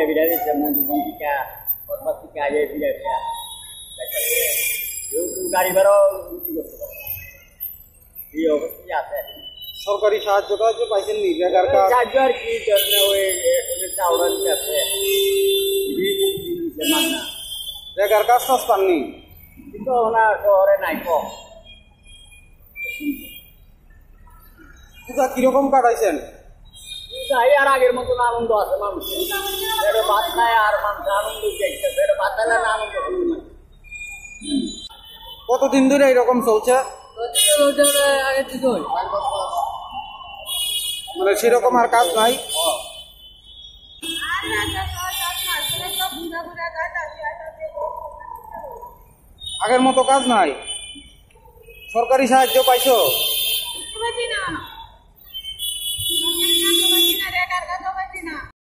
বিড়া দিচ্ছে মন্ত্রিকা পত্রিকা আগে বিড়া বিড়া গাড়ি ভাড়াও বিক্রি করতে পারে এই অবস্থা আছে। সরকারি সাহায্য টাহায্য পাইছেন নি? বেকার কাজ সাহায্য আর কি জন্য ওই চাউড়া আছে মান্না বেকার কাজ টাজ পাননি? কিন্তু ওনার শহরে নাই কম। পূজা কিরকম কাটাইছেন? তাই আর আগের মতন আনন্দ আছে মানুষের, এটা ভাত খায় আর মানুষ আনন্দ দেখতেছে, এটা ভাত খাইলে না আনন্দ শুরু না। কতদিন ধরে এরকম চলছে? মানে সেরকম আর কাজ নাই? আগের মতো কাজ নাই? সরকারি সাহায্য পাইছো?